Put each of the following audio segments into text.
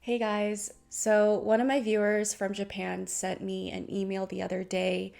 Hey guys, so one of my viewers from Japan sent me an email the other day.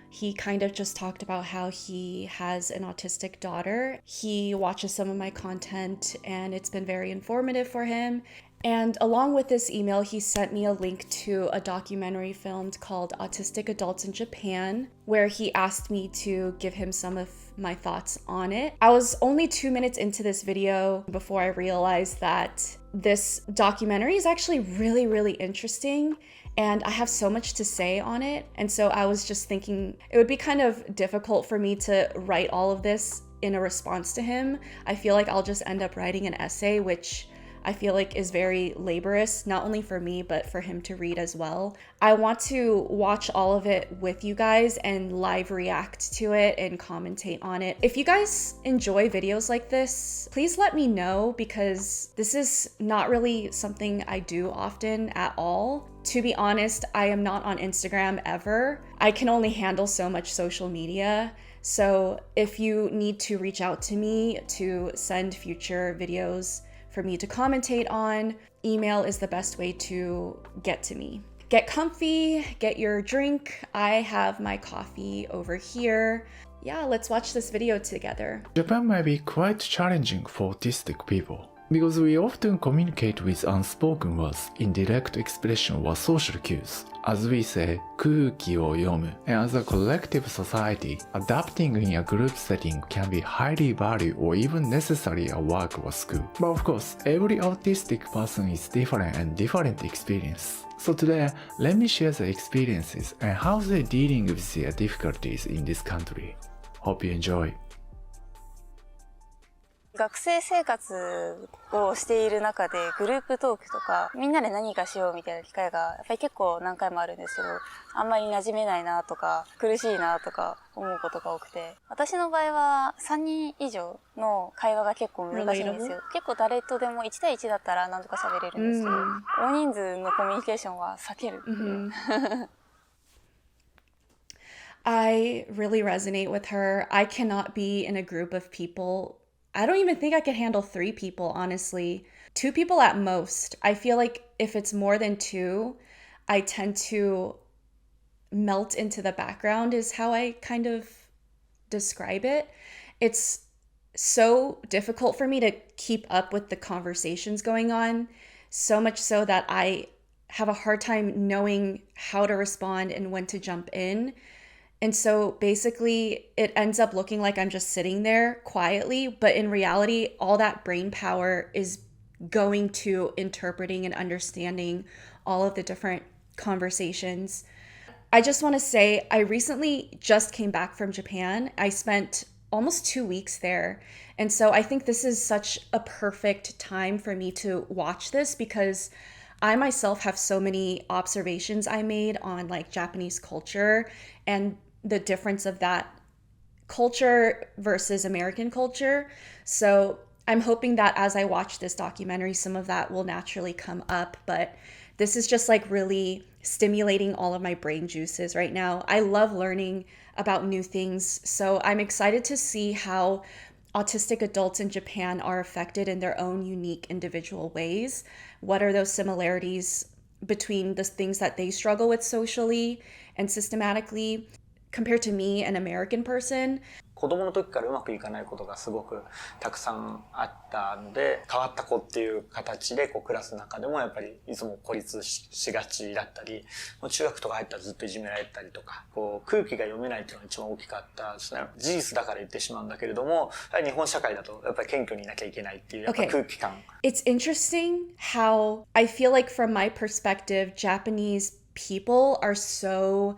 He kind of just talked about how he has an autistic daughter. He watches some of my content and it's been very informative for him. And along with this email, he sent me a link to a documentary filmed called Autistic Adults in Japan, where he asked me to give him some of my thoughts on it. I was only 2 minutes into this video before I realized that this documentary is actually really interesting and I have so much to say on it. And so I was just thinking it would be kind of difficult for me to write all of this in a response to him. I feel like I'll just end up writing an essay, which I feel like is very laborious, not only for me, but for him to read as well. I want to watch all of it with you guys and live react to it and commentate on it. If you guys enjoy videos like this, please let me know because this is not really something I do often at all. To be honest, I am not on Instagram ever. I can only handle so much social media. So if you need to reach out to me to send future videos for me to commentate on, email is the best way to get to me. Get comfy, get your drink. I have my coffee over here. Yeah, let's watch this video together. Japan might be quite challenging for autistic people because we often communicate with unspoken words, indirect expression or social cues. As we say, 𝗪𝗄𝐿を読む. And as a collective society, adapting in a group setting can be highly valued or even necessary at work or school. But of course, every autistic person is different and different experience. So today, let me share the experiences and how they're dealing with their difficulties in this country. Hope you enjoy. 学生生活をしている中でグループトークとかみんなで何かしようみたいな機会がやっぱり結構何回もあるんですけど、あんまり馴染めないなとか苦しいなとか思うことが多くて、私の場合は3人以上の会話が結構難しいんですよ。結構誰とでも1対1だったら何とか喋れるんですけど、大人数のコミュニケーションは避けるっていう。I really resonate with her. I cannot be in a group of people. I don't even think I could handle 3 people, honestly. 2 people at most. I feel like if it's more than 2, I tend to melt into the background is how I kind of describe it. It's so difficult for me to keep up with the conversations going on, so much so that I have a hard time knowing how to respond and when to jump in. And so basically it ends up looking like I'm just sitting there quietly, but in reality, all that brain power is going to interpreting and understanding all of the different conversations. I just want to say, I recently just came back from Japan. I spent almost 2 weeks there. And so I think this is such a perfect time for me to watch this because I myself have so many observations I made on like Japanese culture and the difference of that culture versus American culture. So I'm hoping that as I watch this documentary, some of that will naturally come up, but this is just like really stimulating all of my brain juices right now. I love learning about new things. So I'm excited to see how autistic adults in Japan are affected in their own unique individual ways. What are those similarities between the things that they struggle with socially and systematically compared to me, an American person? 子供の時からうまくいかないことがすごくたくさんあったので、変わった子っていう形でクラスの中でもやっぱりいつも孤立 しがちだったり、中学とか入ったらずっといじめられたりとか、空気が読めないっていうのが一番大きかったですね。事実だから言ってしまうんだけれども、日本社会だとやっぱり謙虚にいなきゃいけないっていうやっぱ空気感。It's interesting how I feel like from my perspective, Japanese people are so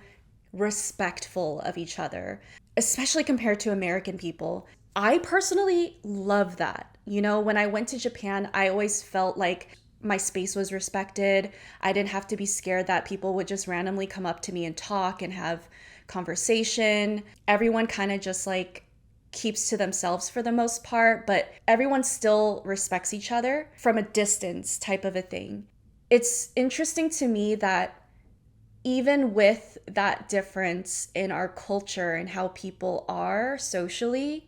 respectful of each other, especially compared to American people. I personally love that. You know, when I went to Japan, I always felt like my space was respected. I didn't have to be scared that people would just randomly come up to me and talk and have conversation. Everyone kind of just like keeps to themselves for the most part, but everyone still respects each other from a distance type of a thing. It's interesting to me that even with that difference in our culture and how people are socially,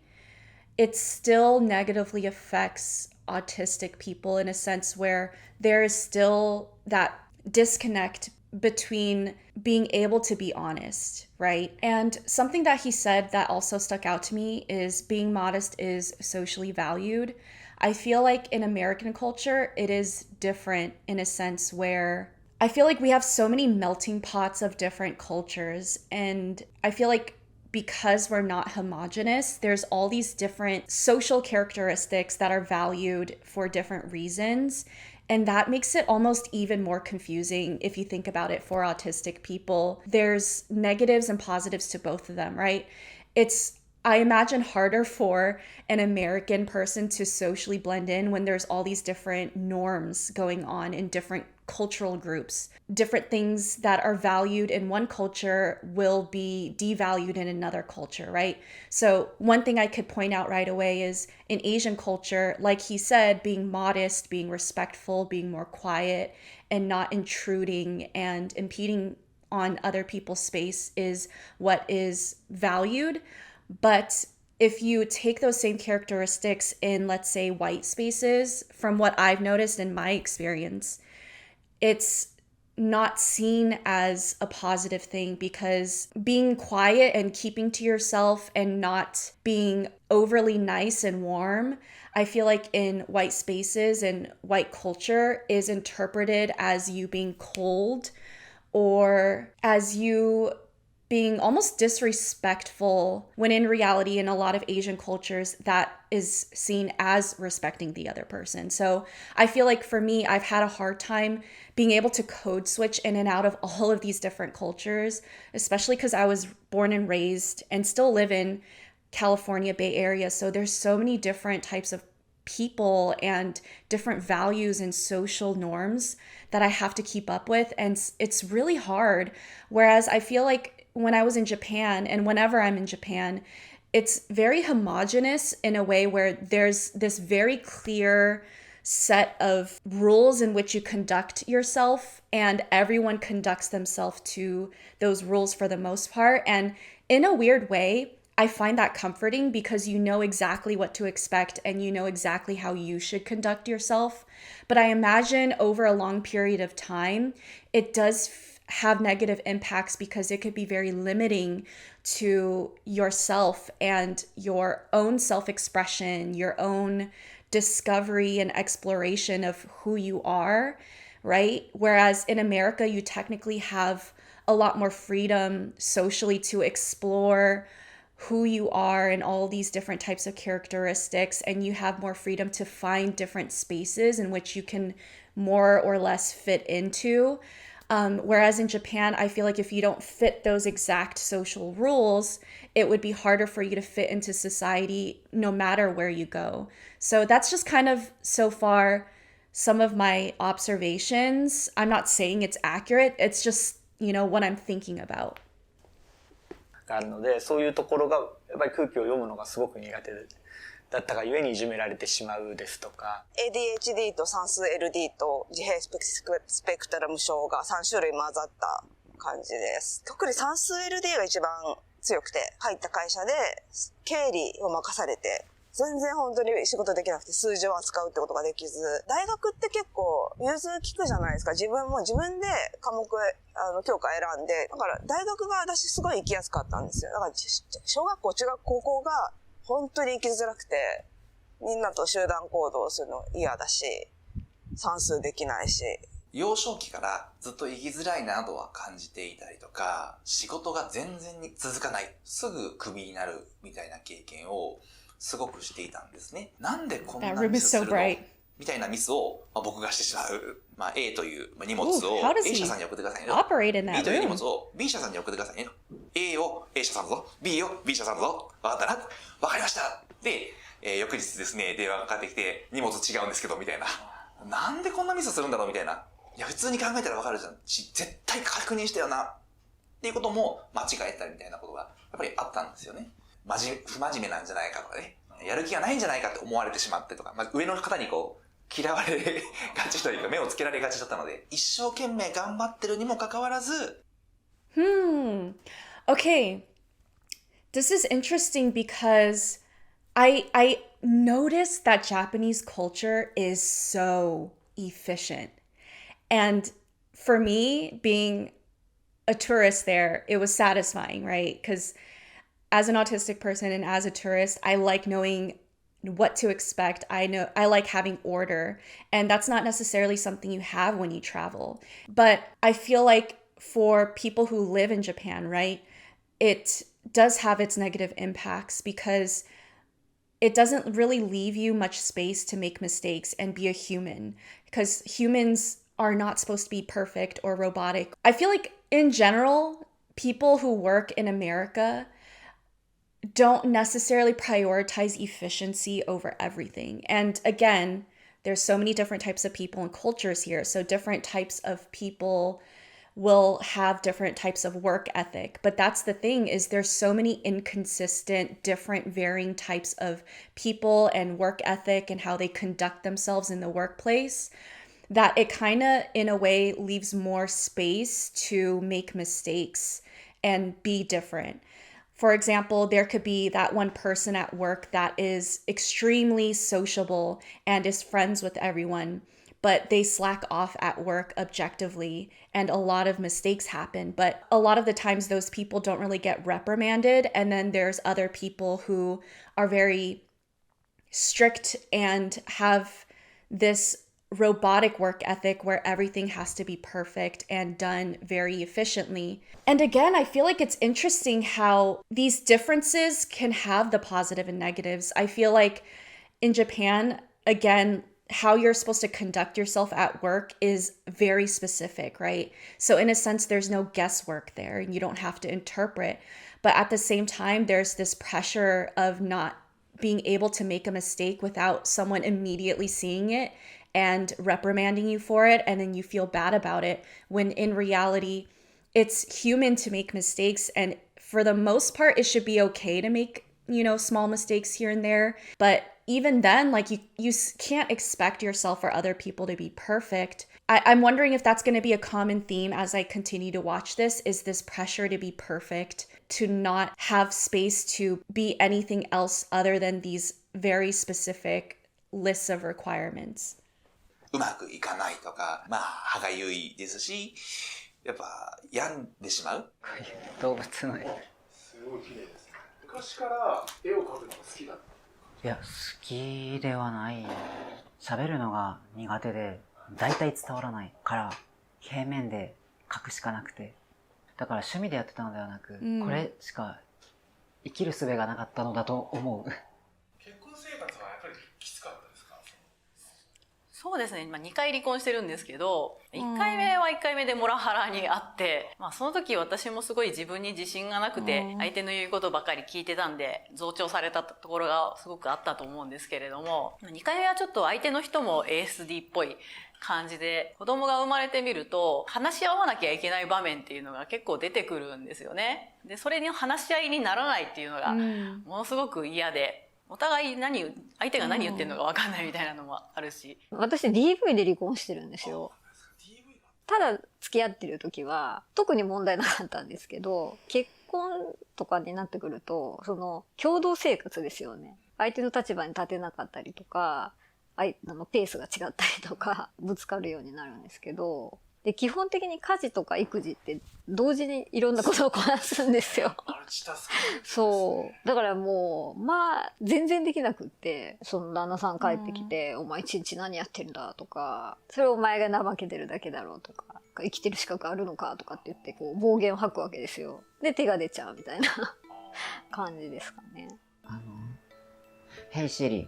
it still negatively affects autistic people in a sense where there is still that disconnect between being able to be honest, right? And something that he said that also stuck out to me is being modest is socially valued. I feel like in American culture, it is different in a sense where I feel like we have so many melting pots of different cultures. And I feel like because we're not homogenous, there's all these different social characteristics that are valued for different reasons. And that makes it almost even more confusing if you think about it for autistic people. There's negatives and positives to both of them, right? It's, I imagine, harder for an American person to socially blend in when there's all these different norms going on in different cultural groups. Different things that are valued in one culture will be devalued in another culture, right? So one thing I could point out right away is in Asian culture, like he said, being modest, being respectful, being more quiet, and not intruding and impeding on other people's space is what is valued. But if you take those same characteristics in, let's say, white spaces, from what I've noticed in my experience, it's not seen as a positive thing because being quiet and keeping to yourself and not being overly nice and warm, I feel like in white spaces and white culture is interpreted as you being cold or as you being almost disrespectful, when in reality, in a lot of Asian cultures, that is seen as respecting the other person. So I feel like for me, I've had a hard time being able to code switch in and out of all of these different cultures, especially because I was born and raised and still live in California Bay Area. So there's so many different types of people and different values and social norms that I have to keep up with. And it's really hard. Whereas I feel like when I was in Japan and whenever I'm in Japan, it's very homogenous in a way where there's this very clear set of rules in which you conduct yourself, and everyone conducts themselves to those rules for the most part. And in a weird way, I find that comforting because you know exactly what to expect and you know exactly how you should conduct yourself. But I imagine over a long period of time, it does have negative impacts because it could be very limiting to yourself and your own self-expression, your own discovery and exploration of who you are, right? Whereas in America, you technically have a lot more freedom socially to explore who you are and all these different types of characteristics, and you have more freedom to find different spaces in which you can more or less fit into. Whereas in Japan, I feel like if you don't fit those exact social rules, it would be harder for you to fit into society no matter where you go. So that's just kind of so far some of my observations. I'm not saying it's accurate. It's just, what I'm thinking about. があるので、そういうところがやっぱり空気を読むのがすごく苦手だったがゆえにいじめられてしまうですとか、 ADHD と算数 LD と自閉スペクトラム症が3種類混ざった感じです。特に算数 LD が一番強くて、入った会社で経理を任されて、全然本当に仕事できなくて数字を扱うってことができず、大学って結構融通利くじゃないですか。自分で科目教科選んで、だから大学が私すごい行きやすかったんですよ。だから小学校、中学、高校が本当に行きづらくて、みんなと集団行動するの嫌だし、算数できないし。幼少期からずっと生きづらいなとは感じていたりとか、仕事が全然に続かない、すぐクビになるみたいな経験をすごくしていたんですね。なんでこんなミスするのみたいなミスを、僕がしてしまう。A という荷物を A 社さんに送ってくださいね。B という荷物を B 社さんに送ってくださいね。A を A 社さんだぞ。B を B 社さんだぞ。わかったな？わかりました。で、翌日ですね、電話がかかってきて、荷物違うんですけど、みたいな。なんでこんなミスするんだろうみたいな。いや、普通に考えたらわかるじゃん。絶対確認したよな。っていうことも間違えたりみたいなことが、やっぱりあったんですよね。不真面目なんじゃないかとかね。やる気がないんじゃないかって思われてしまってとか、上の方に嫌われがちというか、目をつけられがちだったので、一生懸命頑張ってるにもかかわらず。Okay. This is interesting because I noticed that Japanese culture is so efficient. And for me, being a tourist there, it was satisfying, right? Because as an autistic person and as a tourist, I like knowing what to expect. I like having order, and that's not necessarily something you have when you travel. But I feel like for people who live in Japan, right, it does have its negative impacts because it doesn't really leave you much space to make mistakes and be a human, because humans are not supposed to be perfect or robotic. I feel like in general, people who work in America don't necessarily prioritize efficiency over everything. And again, there's so many different types of people and cultures here. So different types of people will have different types of work ethic. But that's the thing, is there's so many inconsistent, different varying types of people and work ethic and how they conduct themselves in the workplace, that it kind of, in a way, leaves more space to make mistakes and be different. For example, there could be that one person at work that is extremely sociable and is friends with everyone, but they slack off at work objectively, and a lot of mistakes happen. But a lot of the times those people don't really get reprimanded. And then there's other people who are very strict and have this robotic work ethic where everything has to be perfect and done very efficiently. And again, I feel like it's interesting how these differences can have the positive and negatives. I feel like in Japan, again, how you're supposed to conduct yourself at work is very specific, right? So in a sense, there's no guesswork there and you don't have to interpret. But at the same time, there's this pressure of not being able to make a mistake without someone immediately seeing it and reprimanding you for it, and then you feel bad about it, when in reality, it's human to make mistakes. And for the most part, it should be okay to make, small mistakes here and there. But even then, like you can't expect yourself or other people to be perfect. I'm wondering if that's going to be a common theme as I continue to watch this, is this pressure to be perfect, to not have space to be anything else other than these very specific lists of requirements. うまくいかないとか、歯がゆいですし、やっぱ病んでしまう。動物の絵。すごい綺麗ですね。昔から絵を描くのが好きだった。いや、好きではない。喋るのが苦手で、大体伝わらないから、平面で描くしかなくて。だから趣味でやってたのではなく、これしか生きる術がなかったのだと思う。結婚生活はやっぱりきつかったですか？そうですね、2回離婚してるんですけど、1回目は1回目でモラハラにあって、その時私もすごい自分に自信がなくて、相手の言うことばかり聞いてたんで、増長されたところがすごくあったと思うんですけれども、2回目はちょっと相手の人も ASD っぽい感じで、子供が生まれてみると、話し合わなきゃいけない場面っていうのが結構出てくるんですよね。で、それに話し合いにならないっていうのが、ものすごく嫌で、お互い相手が何言ってるのか分かんないみたいなのもあるし。私 DV で離婚してるんですよ。ただ付き合ってる時は特に問題なかったんですけど、結婚とかになってくると、その共同生活ですよね。相手の立場に立てなかったりとか、ペースが違ったりとか、ぶつかるようになるんですけど、で、基本的に家事とか育児って同時にいろんなことをこなすんですよ。そう。だからもう、全然できなくって、その旦那さん帰ってきて、お前一日何やってんだとか、それお前が怠けてるだけだろうとか、生きてる資格あるのかとかって言って、こう暴言を吐くわけですよ。で、手が出ちゃうみたいな感じですかね。𝗪𝐿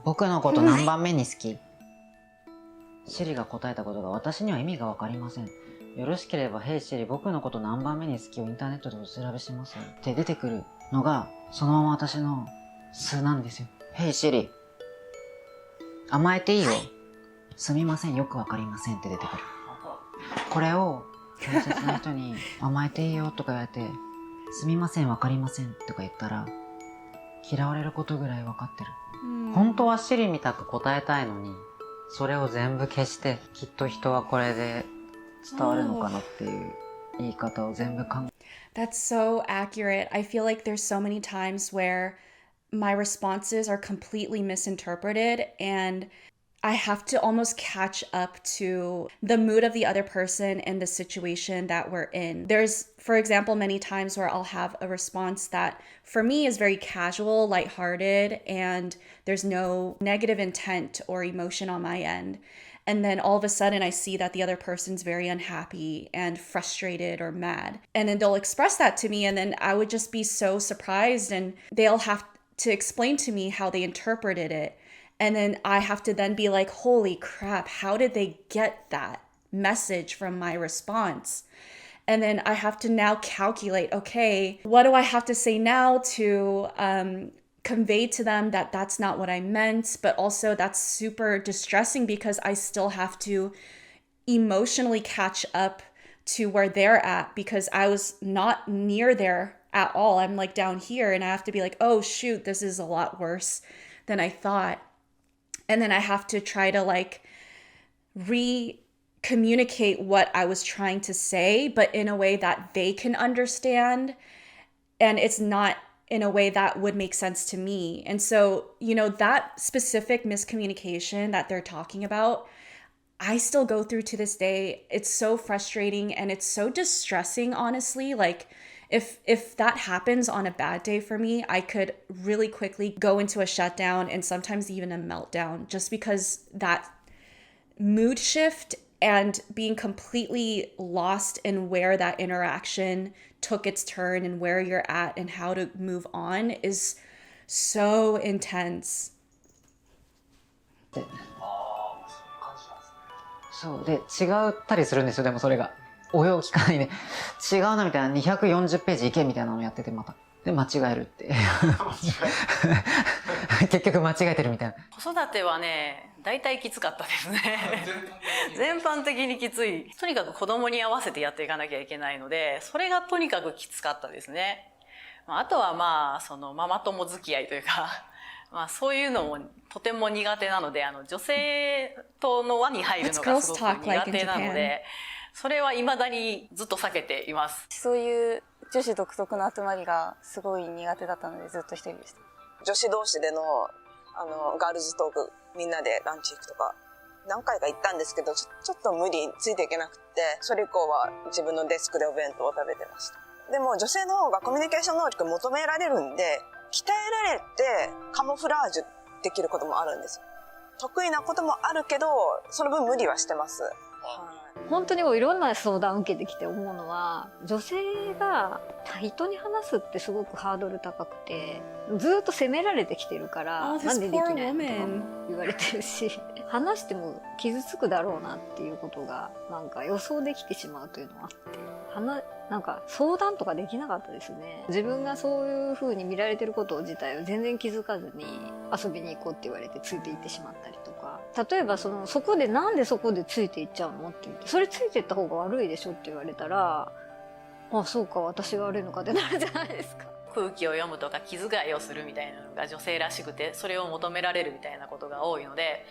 僕のこと何番目に好き？シリが答えたことが私には意味がわかりません。よろしければ𝗪𝐿僕のこと何番目に好きをインターネットでお調べしますって出てくるのがそのまま私の素なんですよ。𝗪𝐿甘えていいよ。すみませんよくわかりませんって出てくる。これを大切な人に甘えていいよとか言われてすみませんわかりませんとか言ったら嫌われることぐらいわかってる。本当はシリみたく答えたいのにそれを全部消してきっと人はこれで伝わるのかなっていう言い方を全部考え。That's so accurate. I feel like there's so many times where my responses are completely misinterpreted, and I have to almost catch up to the mood of the other person and the situation that we're in. There's, for example, many times where I'll have a response that for me is very casual, lighthearted, and there's no negative intent or emotion on my end. And then all of a sudden I see that the other person's very unhappy and frustrated or mad. And then they'll express that to me, and then I would just be so surprised, and they'll have to explain to me how they interpreted it. And then I have to then be like, holy crap, how did they get that message from my response? And then I have to now calculate, okay, what do I have to say now to convey to them that that's not what I meant, but also that's super distressing because I still have to emotionally catch up to where they're at because I was not near there at all. I'm like down here, and I have to be like, oh shoot, this is a lot worse than I thought. And then I have to try to like communicate what I was trying to say, but in a way that they can understand. And it's not in a way that would make sense to me. And so, you know, that specific miscommunication that they're talking about, I still go through to this day. It's so frustrating and it's so distressing, honestly. Like if that happens on a bad day for me, I could really quickly go into a shutdown and sometimes even a meltdown, just because that mood shift and being completely lost in where that interaction took its turn and where you're at and how to move on is so intense. そうで違ったりするんですよ。でもそれがおよを聞かないで違うなみたいな240ページいけみたいなのやってて、またで間違えるって結局間違えてるみたいな。子育てはね、大体きつかったですね全般的にきつい。とにかく子供に合わせてやっていかなきゃいけないので、それがとにかくきつかったですね。あとはまあそのママ友付き合いというかまあそういうのもとても苦手なので、女性との輪に入るのがすごく苦手なので、それは未だにずっと避けています。そういう女子独特の集まりがすごい苦手だったのでずっと一人でした。女子同士でのガールズトーク、みんなでランチ行くとか何回か行ったんですけど、ちょっと無理ついていけなくて、それ以降は自分のデスクでお弁当を食べてました。でも女性の方がコミュニケーション能力求められるんで、鍛えられてカモフラージュできることもあるんですよ。得意なこともあるけど、その分無理はしてます。本当にいろんな相談を受けてきて思うのは、女性が人に話すってすごくハードル高くて、ずっと責められてきてるから、なんでできないのとか言われてるし、話しても傷つくだろうなっていうことがなんか予想できてしまうというのがあって、なんか相談とかできなかったですね。自分がそういう風に見られてること自体を全然気づかずに遊びに行こうって言われてついて行ってしまったりとか、例えばそこでなんでそこでついて行っちゃうのって言って、それついて行った方が悪いでしょって言われたら、あ、そうか、私が悪いのかってなるじゃないですか。空気を読むとか気遣いをするみたいなのが女性らしくて、それを求められるみたいなことが多いので、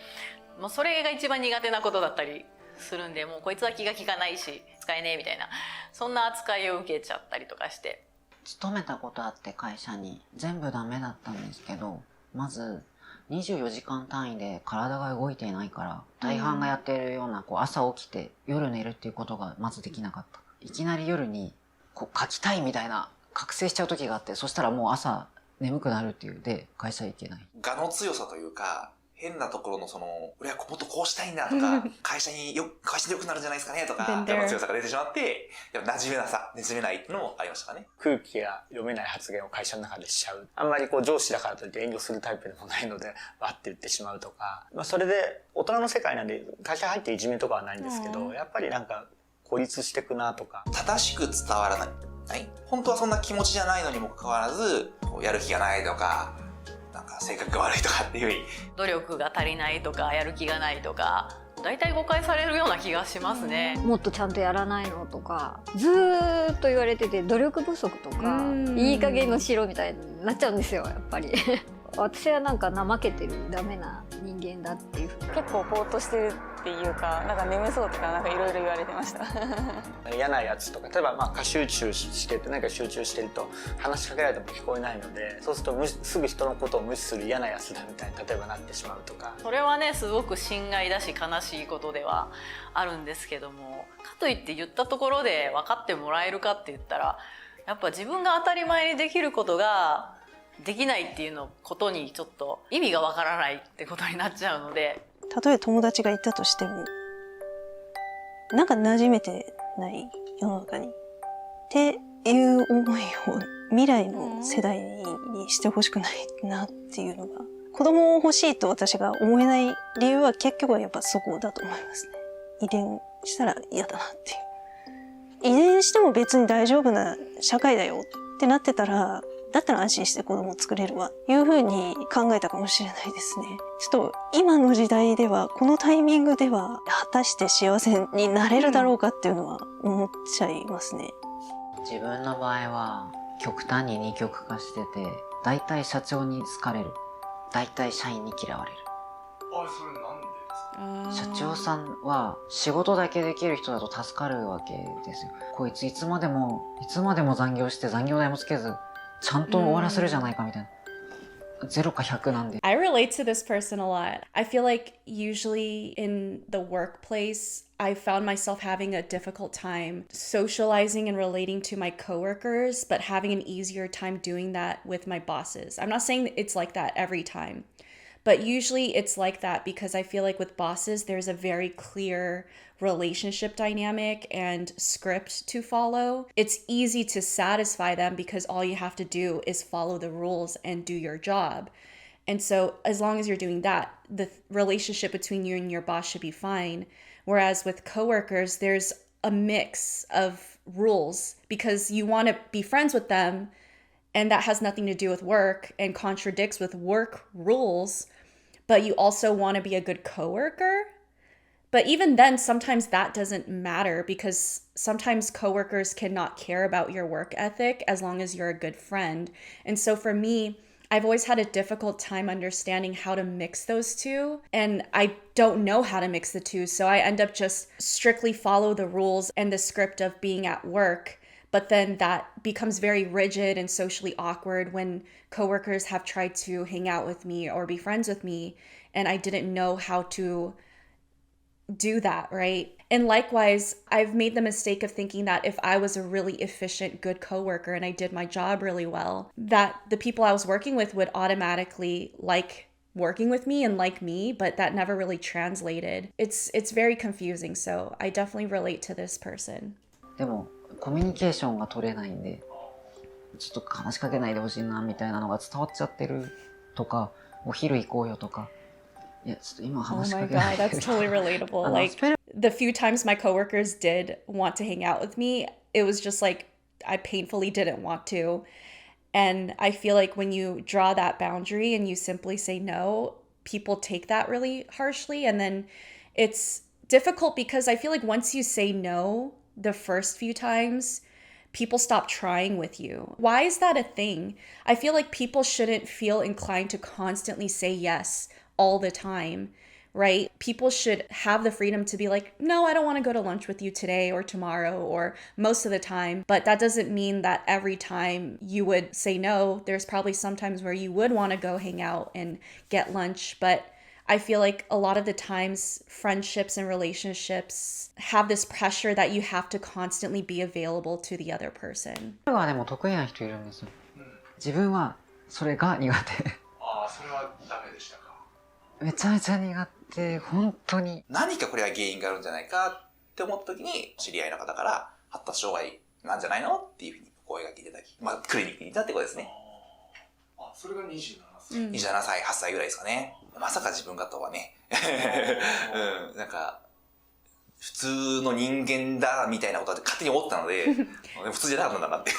もうそれが一番苦手なことだったりするんで、もうこいつは気が利かないし使えねえみたいな、そんな扱いを受けちゃったりとかして。勤めたことあって会社に全部ダメだったんですけど、まず24時間単位で体が動いていないから、大半がやっているような朝起きて夜寝るっていうことがまずできなかった。いきなり夜に書きたいみたいな覚醒しちゃう時があって、そしたらもう朝眠くなるっていうで会社行けない。我の強さというか、変なところの俺はもっとこうしたいんだとか会社に良くなるんじゃないですかねとか我の強さが出てしまって、馴染めないっていうのもありましたかね。空気が読めない発言を会社の中でしちゃう。あんまり上司だからといって遠慮するタイプでもないのでわって言ってしまうとか、それで大人の世界なんで会社入っていじめとかはないんですけど、やっぱりなんか孤立してくなとか。正しく伝わらない。本当はそんな気持ちじゃないのにもかかわらず、やる気がないとか、なんか性格が悪いとかっていう風に。努力が足りないとか、やる気がないとか、大体誤解されるような気がしますね。もっとちゃんとやらないのとか、ずーっと言われてて、努力不足とか、いい加減のしろみたいになっちゃうんですよ、やっぱり。私はなんか怠けてるダメな人間だっていう。結構ぼーっとしてるっていうか、なんか眠そうとかなんかいろいろ言われてました。嫌なやつとか、例えば過集中してて何か集中してると話しかけられても聞こえないので、そうするとすぐ人のことを無視する嫌なやつだみたいに例えばなってしまうとか。それはねすごく心外だし悲しいことではあるんですけども、かといって言ったところで分かってもらえるかって言ったら、やっぱ自分が当たり前にできることができないっていうのことにちょっと意味がわからないってことになっちゃうので。例えば友達がいたとしても、なんか馴染めてない世の中にっていう思いを未来の世代にしてほしくないなっていうのが、子供を欲しいと私が思えない理由は結局はやっぱそこだと思いますね。遺伝したら嫌だなっていう。遺伝しても別に大丈夫な社会だよってなってたら、だったら安心して子供を作れるわいうふうに考えたかもしれないですね。ちょっと今の時代ではこのタイミングでは果たして幸せになれるだろうかっていうのは思っちゃいますね。自分の場合は極端に二極化してて、大体社長に好かれる、大体社員に嫌われる。それなんでですか？社長さんは仕事だけできる人だと助かるわけですよ。こいついつまでも残業して残業代もつけずちゃんと終わらせるじゃないかみたいな。0か100なんで。I relate to this person a lot. I feel like usually in the workplace, I found myself having a difficult time socializing and relating to my coworkers, but having an easier time doing that with my bosses. I'm not saying it's like that every time, but usually it's like that because I feel like with bosses, there's a very clear relationship dynamic and script to follow. It's easy to satisfy them because all you have to do is follow the rules and do your job. And so as long as you're doing that, the relationship between you and your boss should be fine. Whereas with coworkers, there's a mix of rules because you want to be friends with them, and that has nothing to do with work and contradicts with work rules, but you also want to be a good coworker. But even then, sometimes that doesn't matter because sometimes coworkers cannot care about your work ethic as long as you're a good friend. And so for me, I've always had a difficult time understanding how to mix those two. And I don't know how to mix the two. So I end up just strictly follow the rules and the script of being at work. But then that becomes very rigid and socially awkward when coworkers have tried to hang out with me or be friends with me. And I didn't know how to do that, right? And likewise, I've made the mistake of thinking that if I was a really efficient, good coworker and I did my job really well, that the people I was working with would automatically like working with me and like me, but that never really translated. It's very confusing, so I definitely relate to this person. でもコミュニケーションが取れないんで、ちょっと話しかけないでほしいなみたいなのが伝わっちゃってるとか、お昼行こうよとか。いや、ちょっと今 Oh 話しか my けない god, that's totally relatable. Like the few times my coworkers did want to hang out with me, it was just like I painfully didn't want to. And I feel like when you draw that boundary and you simply say no, people take that really harshly. And then it's difficult because I feel like once you say no the first few times, people stop trying with you. Why is that a thing? I feel like people shouldn't feel inclined to constantly say yes all the time, right? People should have the freedom to be like, no, I don't want to go to lunch with you today or tomorrow or most of the time. But that doesn't mean that every time you would say no. There's probably some times where you would want to go hang out and get lunch. But I feel like a lot of the times friendships and relationships have this pressure that you have to constantly be available to the other person. それはでも得意な人いるんですよ。自分はそれが苦手。ああ、それはダメでしたか。めちゃめちゃ苦手、本当に。何かこれは原因があるんじゃないかって思った時に、知り合いの方から発達障害なんじゃないのっていうふうに声がけいただき、まあクリニックにいたってことですね。あ、それが27歳。27歳、8歳ぐらいですかね。まさか自分がとはね。うん、なんか、普通の人間だみたいなことは勝手に思ったので、普通じゃなかったんだなって。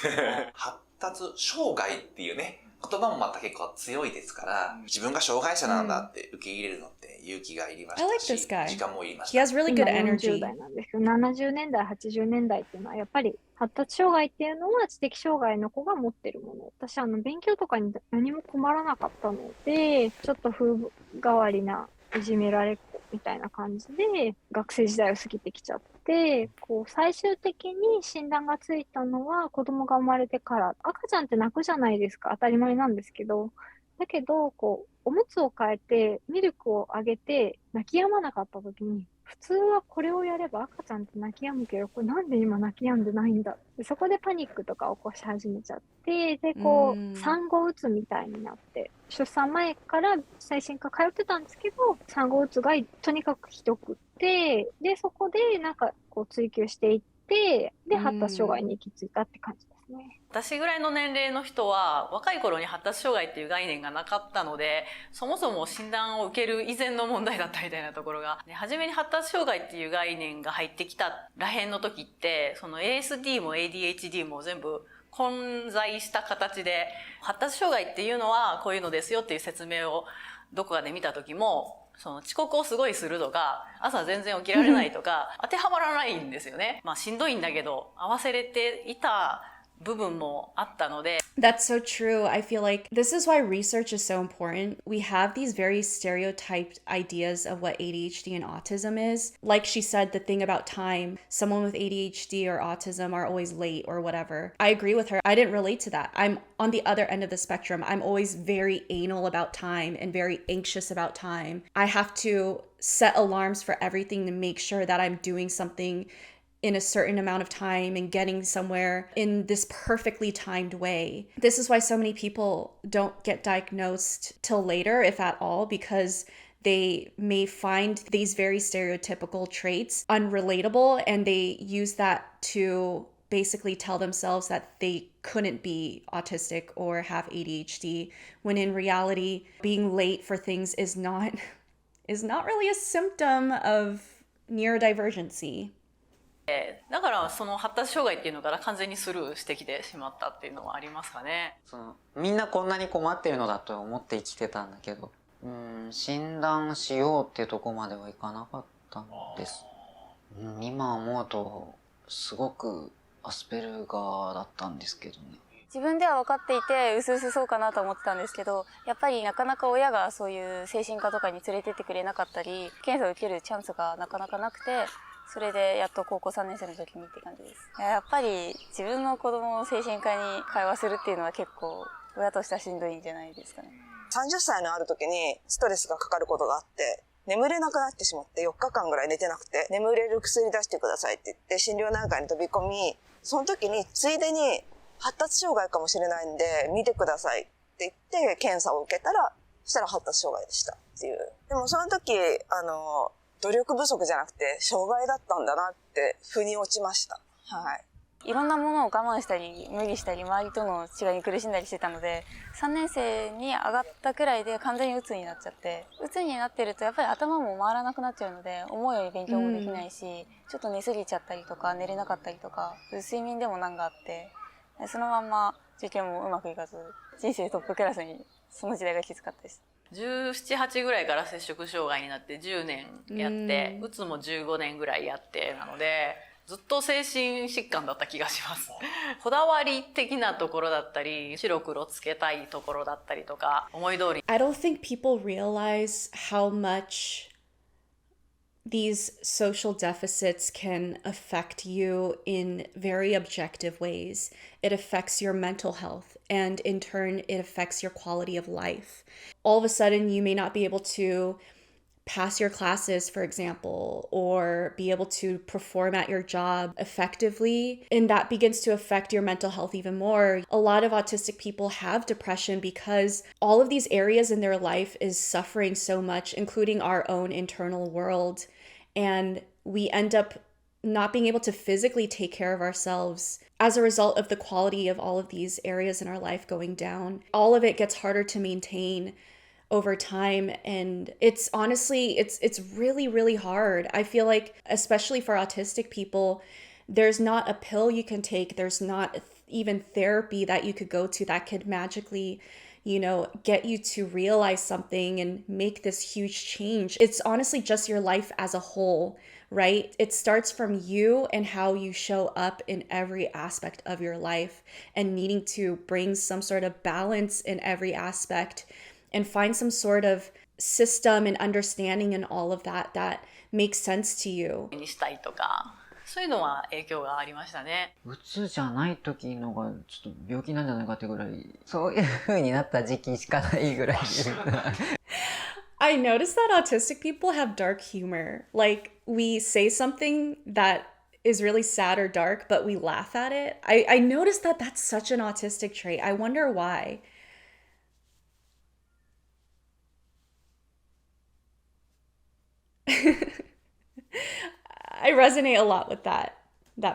発達障害っていうね、言葉もまた結構強いですから、自分が障害者なんだって受け入れるのって勇気がいりましたし、時間もいりました。He has really good 今 energy. 40代なんですけど、70年代、80年代っていうのはやっぱり発達障害っていうのは知的障害の子が持ってるもの。私勉強とかに何も困らなかったので、ちょっと風変わりないじめられっ子みたいな感じで学生時代を過ぎてきちゃって、最終的に診断がついたのは子供が生まれてから。赤ちゃんって泣くじゃないですか。当たり前なんですけど。だけど、おむつを変えて、ミルクをあげて、泣き止まなかった時に、普通はこれをやれば赤ちゃんって泣き止むけど、これなんで今泣き止んでないんだ。でそこでパニックとか起こし始めちゃって、で、産後うつみたいになって、出産前から精神科通ってたんですけど、産後うつがとにかくひどくって、で、そこで追求していって、で、発達障害に行き着いたって感じですね。私ぐらいの年齢の人は若い頃に発達障害っていう概念がなかったので、そもそも診断を受ける以前の問題だったみたいなところが、初めに発達障害っていう概念が入ってきたらへんの時って、その ASD も ADHD も全部混在した形で、発達障害っていうのはこういうのですよっていう説明をどこかで見た時も、その遅刻をすごいするとか、朝全然起きられないとか、当てはまらないんですよね。しんどいんだけど、合わせれていた部分もあったので。That's so true. I feel like this is why research is so important. We have these very stereotyped ideas of what ADHD and autism is. Like she said, the thing about time, someone with ADHD or autism are always late or whatever. I agree with her. I didn't relate to that. I'm on the other end of the spectrum. I'm always very anal about time and very anxious about time. I have to set alarms for everything to make sure that I'm doing something in a certain amount of time and getting somewhere in this perfectly timed way. This is why so many people don't get diagnosed till later, if at all, because they may find these very stereotypical traits unrelatable, and they use that to basically tell themselves that they couldn't be autistic or have ADHD, when in reality, being late for things is not really a symptom of neurodivergency. だからその発達障害っていうのから完全にスルーしてきてしまったっていうのはありますかね。みんなこんなに困ってるのだと思って生きてたんだけど、診断しようっていうとこまではいかなかったんです。今思うとすごくアスペルガーだったんですけどね。自分では分かっていて、うすうすそうかなと思ってたんですけど、やっぱりなかなか親がそういう精神科とかに連れてってくれなかったり、検査を受けるチャンスがなかなかなくて、それでやっと高校3年生の時にって感じです。やっぱり自分の子供を精神科に会話するっていうのは結構親としてはしんどいんじゃないですかね。30歳のある時にストレスがかかることがあって、眠れなくなってしまって4日間ぐらい寝てなくて、眠れる薬出してくださいって言って診療内科に飛び込み、その時についでに発達障害かもしれないんで見てくださいって言って検査を受けたら、そしたら発達障害でしたっていう。でもその時努力不足じゃなくて障害だったんだなって腑に落ちました。はい。いろんなものを我慢したり無理したり周りとの違いに苦しんだりしてたので、3年生に上がったくらいで完全に鬱になっちゃって、鬱になってるとやっぱり頭も回らなくなっちゃうので、思うように勉強もできないし、ちょっと寝すぎちゃったりとか寝れなかったりとか、睡眠でも難があって、そのまんま受験もうまくいかず、人生トップクラスにその時代がきつかったです。17、8ぐらいから摂食障害になって10年やって、うつも15年ぐらいやってなので、ずっと精神疾患だった気がします。こだわり的なところだったり、白黒つけたいところだったりとか、思い通り。I don't think people realize how much these social deficits can affect you in very objective ways. It affects your mental health, and in turn, it affects your quality of life. All of a sudden, you may not be able to pass your classes, for example, or be able to perform at your job effectively, and that begins to affect your mental health even more. A lot of autistic people have depression because all of these areas in their life is suffering so much, including our own internal world, and we end up not being able to physically take care of ourselves as a result of the quality of all of these areas in our life going down. All of it gets harder to maintain over time, and it's honestly it's really, really hard. I feel like, especially for autistic people, there's not a pill you can take, there's not even therapy that you could go to that could magically, get you to realize something and make this huge change. It's honestly just your life as a whole, right? It starts from you and how you show up in every aspect of your life, and needing to bring some sort of balance in every aspect and find some sort of system and understanding and all of that that makes sense to you. にしたいとか、そういうのは影響がありましたね。うつじゃない時のがちょっと病気なんじゃないかってぐらい、そういう風になった時期しかないぐらい。I noticed that autistic people have dark humor. Like, we say something that is really sad or dark, but we laugh at it. I noticed that that's such an autistic trait. I wonder why. I resonate a lot with that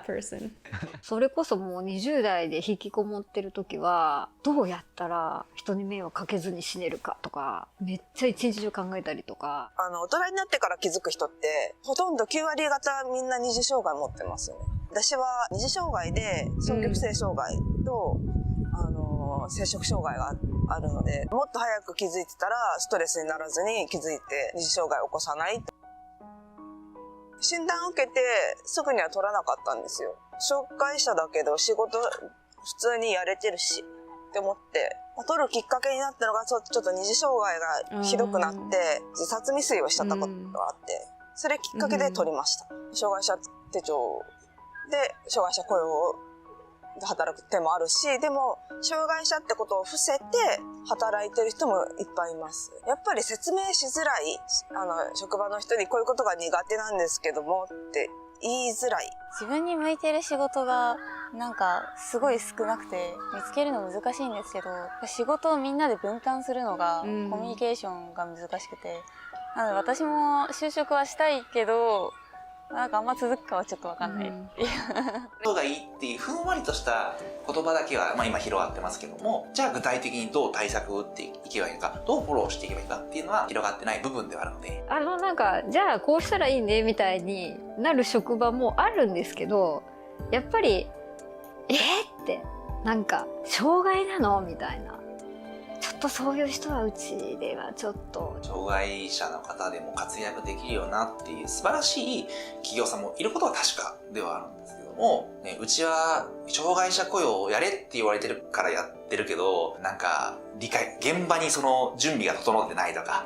person. それこそもう20代で引きこもってる時は、どうやったら人に迷惑かけずに死ねるかとか、めっちゃ一日中考えたりとか。大人になってから気づく人って、ほとんど9割方みんな二次障害持ってますよね。私は二次障害で、双極性障害と、摂食障害があるので、もっと早く気づいてたら、ストレスにならずに気づいて二次障害を起こさない。診断を受けてすぐには取らなかったんですよ。障害者だけど仕事普通にやれてるしって思って、取るきっかけになったのがちょっと二次障害がひどくなって自殺未遂をしちゃったことがあって、それきっかけで取りました。障害者手帳で障害者雇用で働く手もあるし、でも障害者ってことを伏せて働いてる人もいっぱいいます。やっぱり説明しづらい、職場の人にこういうことが苦手なんですけどもって言いづらい。自分に向いてる仕事がなんかすごい少なくて見つけるの難しいんですけど、仕事をみんなで分担するのが、コミュニケーションが難しくて、なので私も就職はしたいけど、なんかあんま続くかはちょっとわかんないっていう。ことがいいっていうふんわりとした言葉だけは、今広がってますけども、じゃあ具体的にどう対策を打っていけばいいのか、どうフォローしていけばいいかっていうのは広がってない部分ではあるので。なんか、じゃあこうしたらいいねみたいになる職場もあるんですけど、やっぱり、って、なんか、障害なのみたいな。ちょっとそういう人はうちではちょっと。障害者の方でも活躍できるよなっていう素晴らしい企業さんもいることは確かではあるんですけども、ね、うちは障害者雇用をやれって言われてるからやってるけど、なんか現場にその準備が整ってないとか、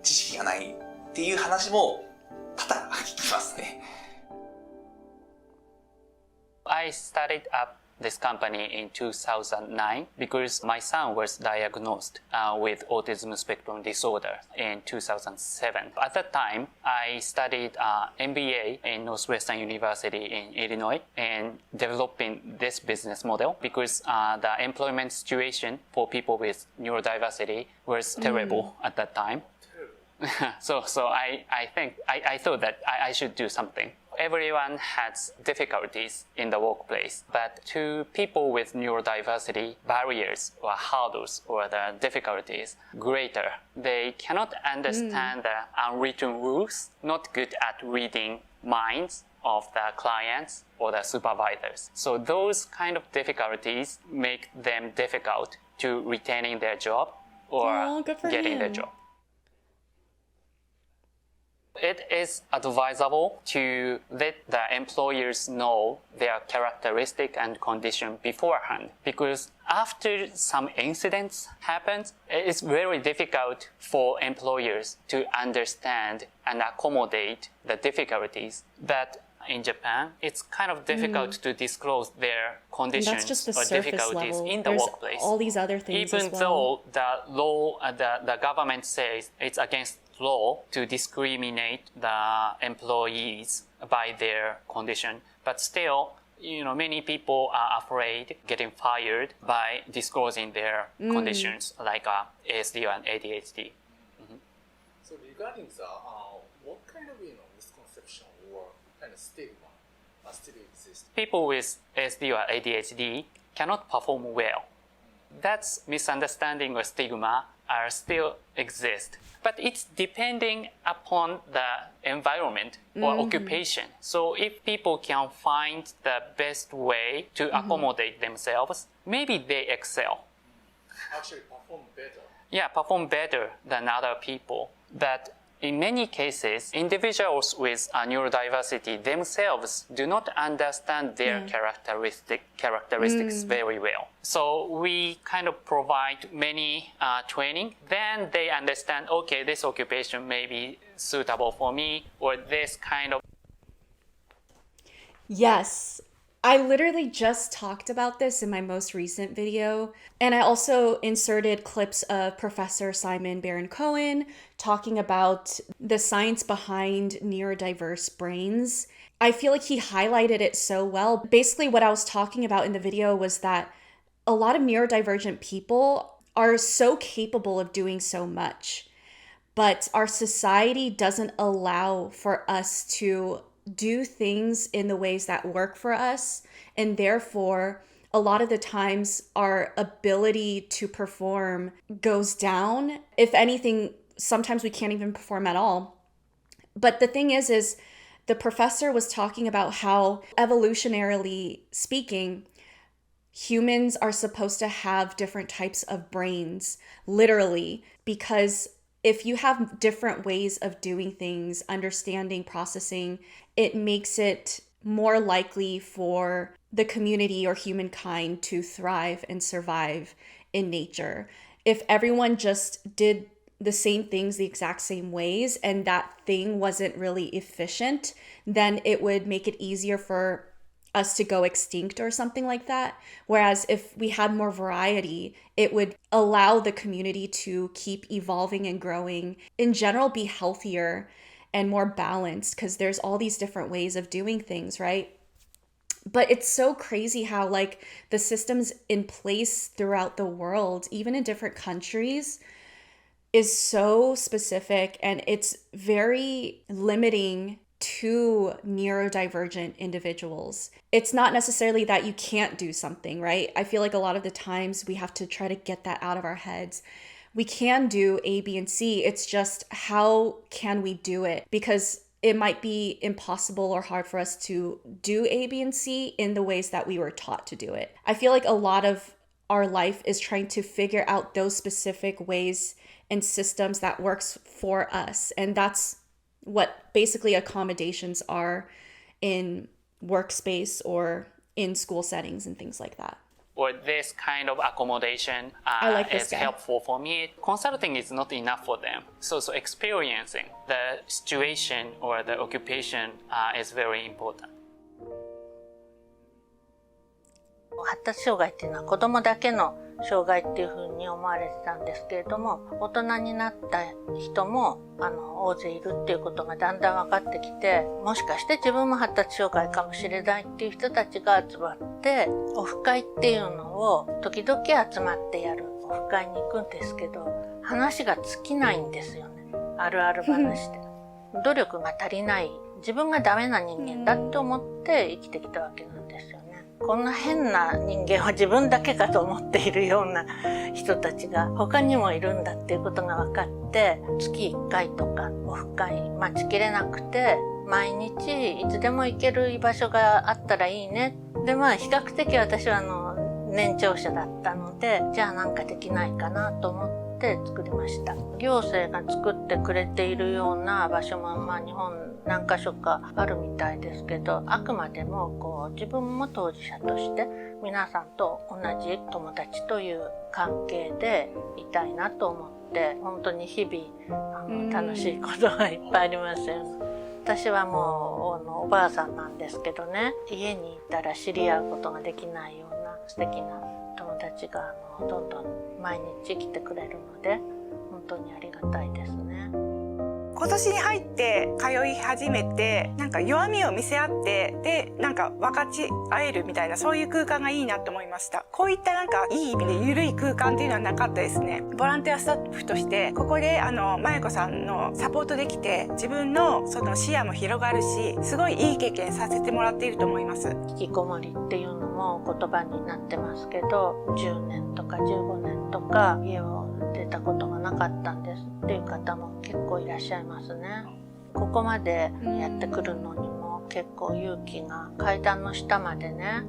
知識がないっていう話も多々聞きますね。I started up this company in 2009 because my son was diagnosed with autism spectrum disorder in 2007. At that time, I studied MBA in Northwestern University in Illinois and developing this business model because the employment situation for people with neurodiversity was terrible at that time. So I thought that I should do something. Everyone has difficulties in the workplace, but to people with neurodiversity, barriers or hurdles or the difficulties greater. They cannot understand the unwritten rules, not good at reading minds of the clients or the supervisors. So those kind of difficulties make them difficult to retaining their job or getting their job. It is advisable to let the employers know their characteristic and condition beforehand because after some incidents happen, it's very difficult for employers to understand and accommodate the difficulties. But in Japan, it's kind of difficult to disclose their conditions or difficulties in the workplace. All these other things Even as well. though the law, the government says it's against law to discriminate the employees by their condition, but still, many people are afraid getting fired by disclosing their conditions like ASD and ADHD. So regarding the what kind of misconception or kind of stigma still exists? People with ASD or ADHD cannot perform well. That misunderstanding or stigma are still exist. But it's depending upon the environment or occupation. So if people can find the best way to accommodate themselves, maybe they excel. Actually perform better. Yeah, perform better than other people. But In many cases, individuals with neurodiversity themselves do not understand their characteristics very well. So we kind of provide many training. Then they understand, okay, this occupation may be suitable for me, or this kind of. Yes, I literally just talked about this in my most recent video, and I also inserted clips of Professor Simon Baron-Cohen talking about the science behind neurodiverse brains. I feel like he highlighted it so well. Basically, what I was talking about in the video was that a lot of neurodivergent people are so capable of doing so much, but our society doesn't allow for us to do things in the ways that work for us, and therefore a lot of the times our ability to perform goes down. If anything, sometimes we can't even perform at all. But the thing is the professor was talking about how, evolutionarily speaking, humans are supposed to have different types of brains, literally, because if you have different ways of doing things, understanding, processing, it makes it more likely for the community or humankind to thrive and survive in nature. If everyone just did the same things the exact same ways and that thing wasn't really efficient, then it would make it easier for us to go extinct or something like that. Whereas if we had more variety, it would allow the community to keep evolving and growing, in general be healthier and more balanced, because there's all these different ways of doing things, right? But it's so crazy how like the systems in place throughout the world, even in different countries, is so specific, and it's very limiting to neurodivergent individuals. It's not necessarily that you can't do something, right? I feel like a lot of the times we have to try to get that out of our heads. We can do A, B, and C. It's just how can we do it? Because it might be impossible or hard for us to do A, B, and C in the ways that we were taught to do it. I feel like a lot of our life is trying to figure out those specific ways and systems that works for us. And that's what basically accommodations are in workspace or in school settings and things like that. Or this kind of accommodation is helpful for me. Consulting is not enough for them. So experiencing the situation or the occupation is very important. 発達障害っていうのは子供だけの障害っていうふうに思われてたんですけれども、大人になった人も大勢いるっていうことがだんだん分かってきて、もしかして自分も発達障害かもしれないっていう人たちが集まって、オフ会っていうのを時々集まってやる。オフ会に行くんですけど、話が尽きないんですよね。あるある話で。努力が足りない。自分がダメな人間だって思って生きてきたわけなんですよね。こんな変な人間は自分だけかと思っているような人たちが他にもいるんだっていうことが分かって、月1回とかオフ会待ちきれなくて、毎日いつでも行ける居場所があったらいいね。で、比較的私は年長者だったので、じゃあなんかできないかなと思って作りました。行政が作ってくれているような場所も日本何か所かあるみたいですけど、あくまでも自分も当事者として皆さんと同じ友達という関係でいたいなと思って、本当に日々楽しいことがいっぱいありますよね。私はもうおばあさんなんですけどね、家にいたら知り合うことができないような素敵な友達がどんどん毎日来てくれるので、本当にありがたいですね。今年に入って通い始めて、弱みを見せ合って、で、分かち合えるみたいな、そういう空間がいいなと思いました。こういったいい意味で緩い空間っていうのはなかったですね。ボランティアスタッフとして、ここで𝗪子さんのサポートできて、自分の視野も広がるし、すごいいい経験させてもらっていると思います。引きこもりっていうのも言葉になってますけど、10年とか15年とか家を出たことがなかったんですっていう方も結構いらっしゃいますね。ここまでやってくるのにも結構勇気が、階段の下までね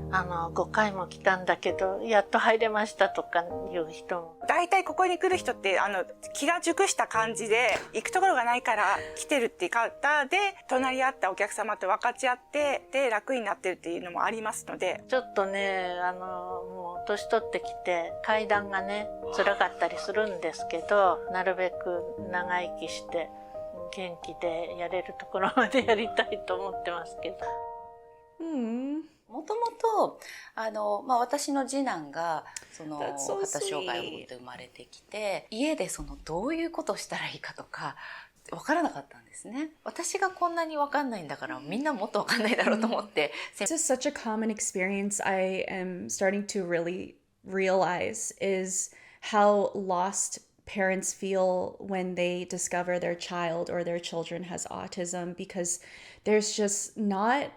5回も来たんだけどやっと入れましたとかいう人も。大体ここに来る人って気が熟した感じで行くところがないから来てるっていう方で、隣り合ったお客様と分かち合ってで楽になってるっていうのもありますので。ちょっとねもう年取ってきて階段がね辛かったりするんですけど、なるべく長生きして元気でやれるところまでやりたいと思ってますけど。もともと私の次男が発達障害を持って生まれてきて、家でどういうことをしたらいいかとか分からなかったんですね。私がこんなに分かんないんだからみんなもっと分かんないだろうと思って。This is such a common experience I am starting to really realize is how lost parents feel when they discover their child or their children has autism, because there's just not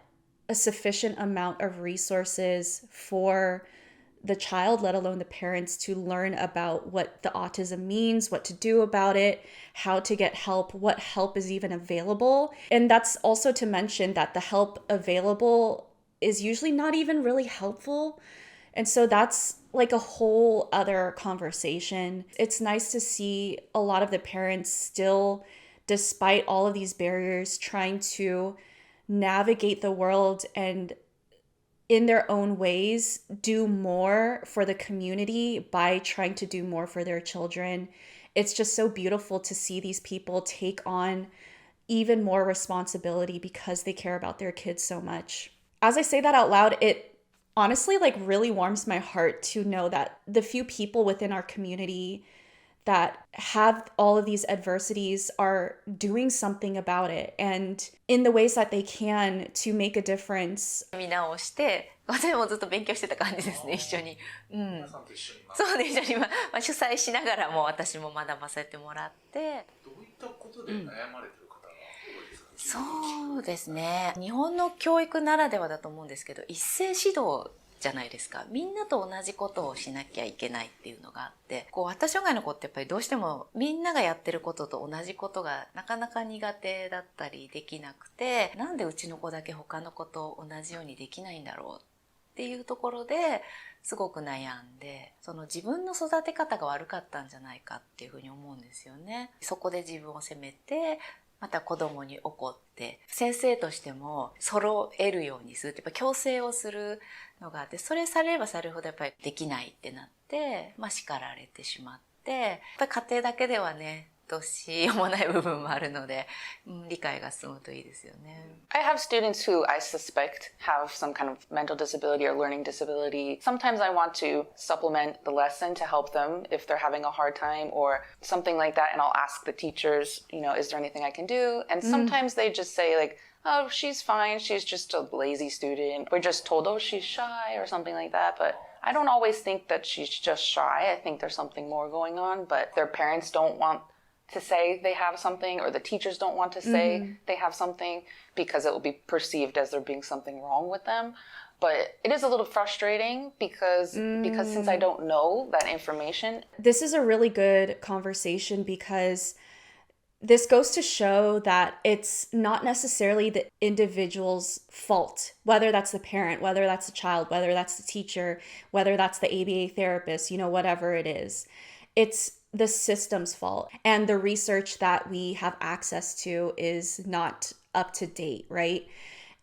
a sufficient amount of resources for the child, let alone the parents, to learn about what the autism means, what to do about it, how to get help, what help is even available. And that's also to mention that the help available is usually not even really helpful. And so that's like a whole other conversation. It's nice to see a lot of the parents still, despite all of these barriers, trying to navigate the world and in their own ways do more for the community by trying to do more for their children. It's just so beautiful to see these people take on even more responsibility because they care about their kids so much. As I say that out loud, it honestly really warms my heart to know that the few people within our community that have all of these adversities are doing something about it and in the ways that they can to make a difference. 見直して、私もずっと勉強してた感じですね、一緒に。そうね、一緒に主催しながらも私も学ばせてもらって。どういったことで悩まれてる方が多いですか？そうですね。日本の教育ならではだと思うんですけど、一斉指導じゃないですか。みんなと同じことをしなきゃいけないっていうのがあって、発達障害の子ってやっぱりどうしてもみんながやってることと同じことがなかなか苦手だったりできなくて、なんでうちの子だけ他の子と同じようにできないんだろうっていうところですごく悩んで、自分の育て方が悪かったんじゃないかっていうふうに思うんですよね。そこで自分を責めて、また子供に怒って、先生としても揃えるようにするって、やっぱ強制をするのがあって、それされればされるほどやっぱりできないってなって、叱られてしまって、やっぱり家庭だけではね、どうしようもない部分もあるので、理解が進むといいですよね。I have students who I suspect have some kind of mental disability or learning disability. Sometimes I want to supplement the lesson to help them if they're having a hard time or something like that, and I'll ask the teachers, is there anything I can do? And sometimes they just say oh, she's fine, she's just a lazy student. We're just told, oh, she's shy or something like that, but I don't always think that she's just shy. I think there's something more going on, but their parents don't want to say they have something, or the teachers don't want to say they have something because it will be perceived as there being something wrong with them. But it is a little frustrating because since I don't know that information. This is a really good conversation because this goes to show that it's not necessarily the individual's fault, whether that's the parent, whether that's the child, whether that's the teacher, whether that's the ABA therapist, whatever it is. It's the system's fault. And the research that we have access to is not up to date, right?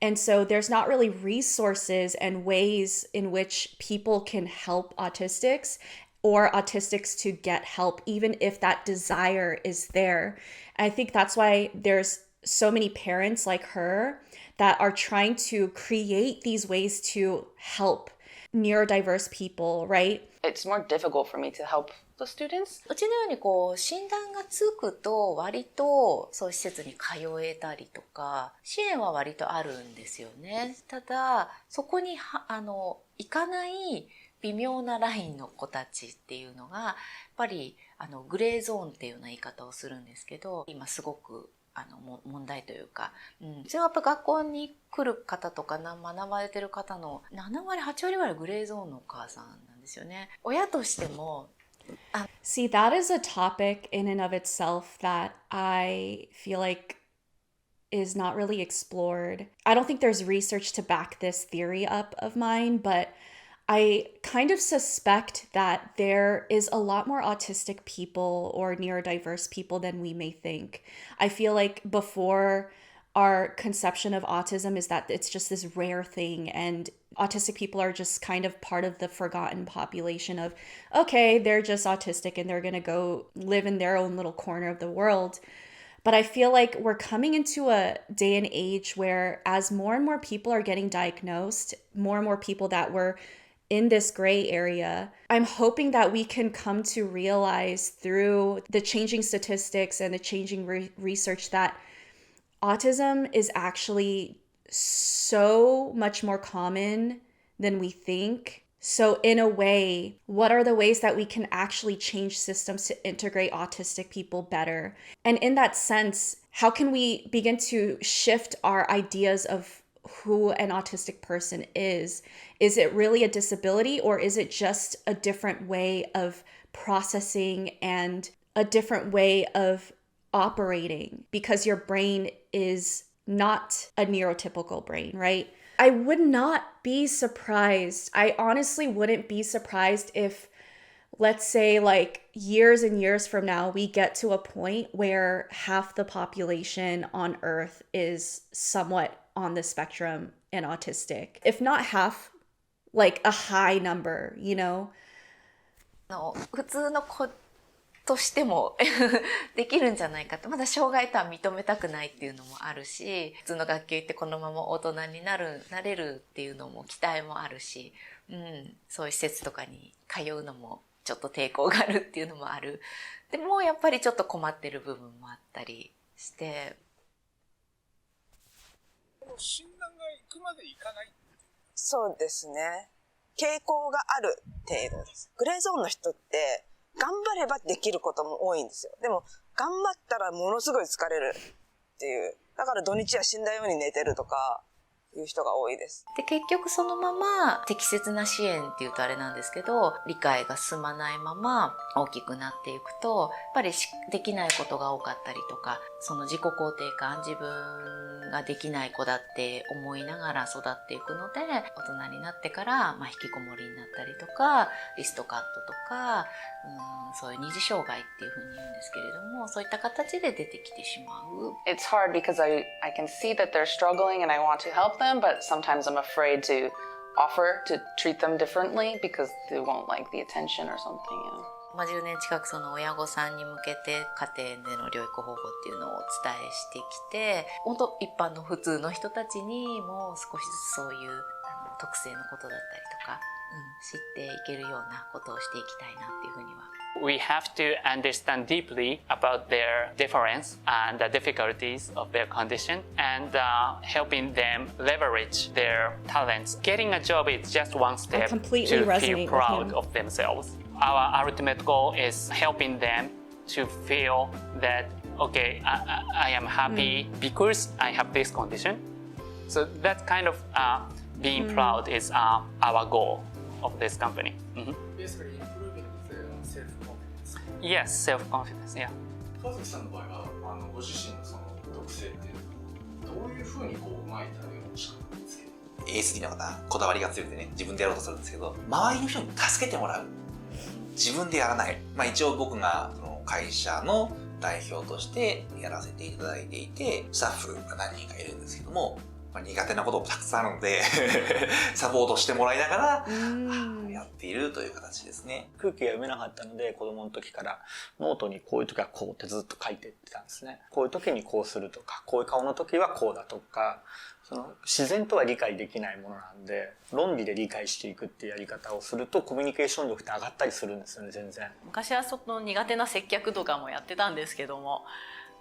And so there's not really resources and ways in which people can help autistics or autistics to get help, even if that desire is there. And I think that's why there's so many parents like her that are trying to create these ways to help neurodiverse people, right? It's more difficult for me to help the students. うちのように診断がつくと割とそういう施設に通えたりとか支援は割とあるんですよね。ただそこに行かない微妙なラインの子たちっていうのがやっぱりグレーゾーンっていうような言い方をするんですけど、今すごく問題というか、うちはやっぱ学校に来る方とか学ばれてる方の7割8割ぐらいグレーゾーンのお母さんなんですよね。親としてもSee, that is a topic in and of itself that I feel like is not really explored. I don't think there's research to back this theory up of mine, but I kind of suspect that there is a lot more autistic people or neurodiverse people than we may think. I feel like before, our conception of autism is that it's just this rare thing, and autistic people are just kind of part of the forgotten population of, okay, they're just autistic and they're gonna go live in their own little corner of the world. But I feel like we're coming into a day and age where, as more and more people are getting diagnosed, more and more people that were in this gray area, I'm hoping that we can come to realize through the changing statistics and the changing research that autism is actually so much more common than we think. So in a way, what are the ways that we can actually change systems to integrate autistic people better? And in that sense, how can we begin to shift our ideas of who an autistic person is? Is it really a disability, or is it just a different way of processing and a different way of operating? Because your brain is not a neurotypical brain, right? I would not be surprised. I honestly wouldn't be surprised if, let's say, like years and years from now, we get to a point where half the population on Earth is somewhat on the spectrum and autistic. If not half, like a high number, you know? 普通の子としてもできるんじゃないかって、まだ障害とは認めたくないっていうのもあるし、普通の学級行ってこのまま大人になれるっていうのも期待もあるし、そういう施設とかに通うのもちょっと抵抗があるっていうのもある。でもやっぱりちょっと困ってる部分もあったりして。診断が行くまで行かない。そうですね。傾向がある程度です。グレーゾーンの人って頑張ればできることも多いんですよ。でも頑張ったらものすごい疲れるっていう。だから土日は死んだように寝てるとかいう人が多いです。で、結局そのまま適切な支援っていうとあれなんですけど、理解が進まないまま大きくなっていくと、やっぱりできないことが多かったりとか、その自己肯定感、自分ができない子だって思いながら育っていくので、大人になってから、引きこもりになったりとか、リストカットとか、そういう二次障害っていうふうに言うんですけれども、そういった形で出てきてしまう。It's hard because I can see that they're struggling and I want to help them, but sometimes I'm afraid to offer to treat them differently because they won't like the attention or something, you know. 10年近くその親御さんに向けて家庭での療育方法っていうのをお伝えしてきて、本当一般の普通の人たちにも少しずつそういう特性のことだったりとか、知っていけるようなことをしていきたいなっていうふうには。We have to understand deeply about their difference and the difficulties of their condition and helping them leverage their talents. Getting a job is just one step to feel proud of themselves. Our ultimate goal is helping them to feel that, okay, I am happy because I have this condition. So that kind of being proud is our goal of this company. Basically, improving their self-confidence. Yes, self-confidence, yeah. 川崎さんの場合はご自身のその特性ってどういうふうにこううまい対応をしたんですけど、ASD の方こだわりが強くてね、自分でやろうとするんですけど、周りの人に助けてもらう、自分でやらない。一応僕がその会社の代表としてやらせていただいていて、スタッフが何人かいるんですけども、苦手なこともたくさんあるのでサポートしてもらいながらやっているという形ですね。空気が読めなかったので、子供の時からノートにこういう時はこうってずっと書いていってたんですね。こういう時にこうするとか、こういう顔の時はこうだとか、その自然とは理解できないものなんで、論理で理解していくっていうやり方をするとコミュニケーション力って上がったりするんですよね、全然。昔はその苦手な接客とかもやってたんですけども、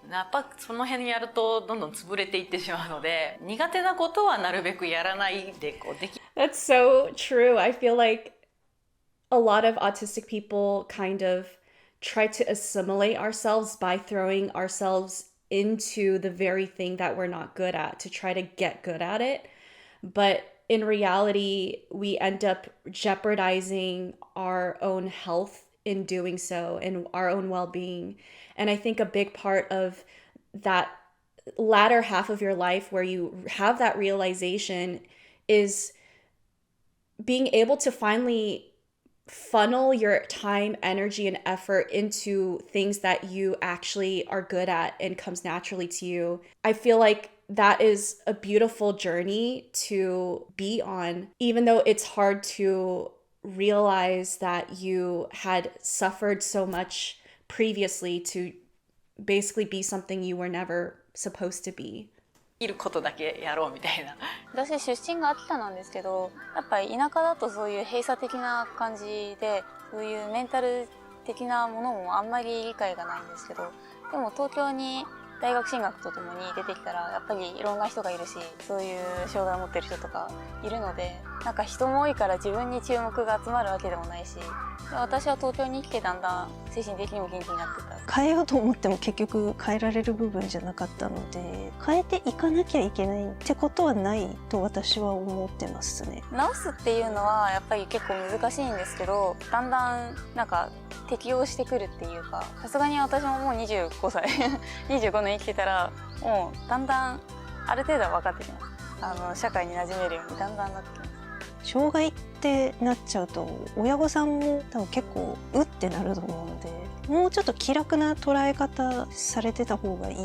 やっぱその辺やるとどんどん潰れていってしまうので、苦手なことはなるべくやらないででき。That's so true. I feel like a lot of autistic people kind of try to assimilate ourselves by throwing ourselves into the very thing that we're not good at to try to get good at it. But in reality, we end up jeopardizing our own health in doing so and our own well-being. And I think a big part of that latter half of your life where you have that realization is being able to finally funnel your time, energy, and effort into things that you actually are good at and comes naturally to you. I feel like that is a beautiful journey to be on, even though it's hard to realize that you had suffered so much previously to basically be something you were never supposed to be. いることだけやろうみたいな。私出身が秋田なんですけど、やっぱり田舎だとそういう閉鎖的な感じで、そういうメンタル的なものもあんまり理解がないんですけど、でも東京に大学進学とともに出てきたらやっぱりいろんな人がいるし、そういう障害を持ってる人とかいるので、なんか人も多いから自分に注目が集まるわけでもないし、私は東京に来てだんだん精神的にも元気になってた。変えようと思っても結局変えられる部分じゃなかったので、変えていかなきゃいけないってことはないと私は思ってますね。直すっていうのはやっぱり結構難しいんですけど、だんだんなんか適応してくるっていうか、さすがに私ももう25歳25年生きてたらもうだんだんある程度は分かってきます。社会に馴染めるようにだんだんなってきます。障害ってなっちゃうと親御さんも多分結構うってなると思うので、もうちょっと気楽な捉え方されてた方がいい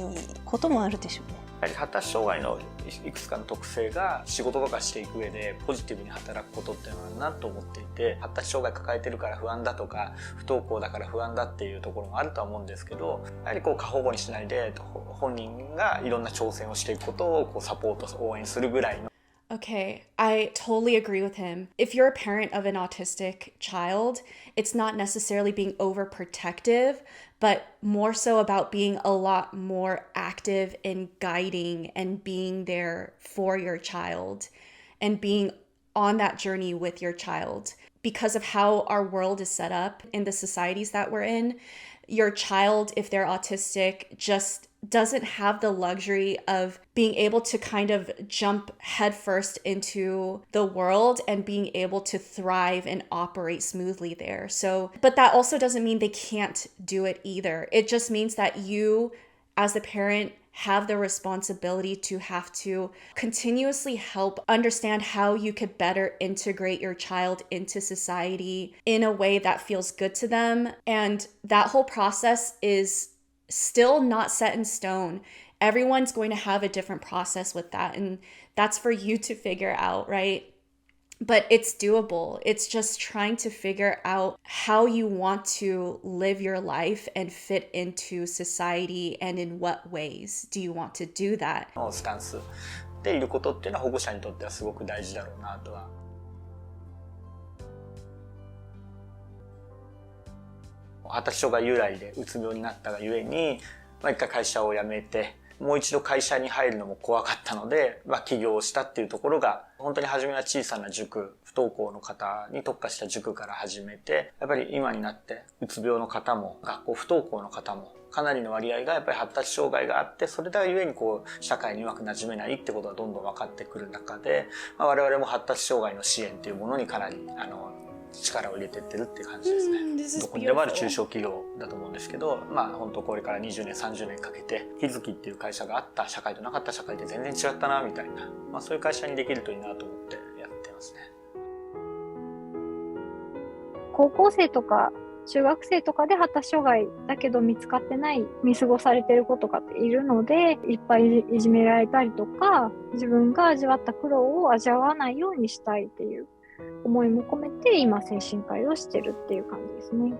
こともあるでしょうね。やはり発達障害のいくつかの特性が仕事とかしていく上でポジティブに働くことっていうのはあるなと思っていて、発達障害抱えてるから不安だとか不登校だから不安だっていうところもあるとは思うんですけど、やはりこう過保護にしないで本人がいろんな挑戦をしていくことをこうサポート応援するぐらいの。Okay, I totally agree with him. If you're a parent of an autistic child, it's not necessarily being overprotective, but more so about being a lot more active in guiding and being there for your child and being on that journey with your child. Because of how our world is set up in the societies that we're in, your child, if they're autistic, just doesn't have the luxury of being able to kind of jump headfirst into the world and being able to thrive and operate smoothly there. So, but that also doesn't mean they can't do it either. It just means that you, as the parent, have the responsibility to have to continuously help understand how you could better integrate your child into society in a way that feels good to them. And that whole process is still not set in stone. Everyone's going to have a different process with that, and that's for you to figure out, right? But it's doable. It's just trying to figure out how you want to live your life and fit into society, and in what ways do you want to do that? スタンスでいることっていうのは保護者にとってはすごく大事だろうなとは。発達障害由来でうつ病になったがゆえに、一回会社を辞めてもう一度会社に入るのも怖かったので、起業をしたっていうところが、本当に初めは小さな塾、不登校の方に特化した塾から始めて、やっぱり今になってうつ病の方も学校不登校の方もかなりの割合がやっぱり発達障害があって、それだゆえに社会にうまく馴染めないってことがどんどん分かってくる中で、我々も発達障害の支援っていうものにかなり力を入れてってるっていう感じですね。どこにでもある中小企業だと思うんですけど、本当これから20年30年かけて𝗪𝐿∫っていう会社があった社会となかった社会で全然違ったなみたいな、そういう会社にできるといいなと思ってやってますね。高校生とか中学生とかで発達障害だけど見つかってない、見過ごされてる子とかっているので、いっぱいいじめられたりとか、自分が味わった苦労を味わわないようにしたいっていう思いも込めて今精神科医をしてるっていう感じですね。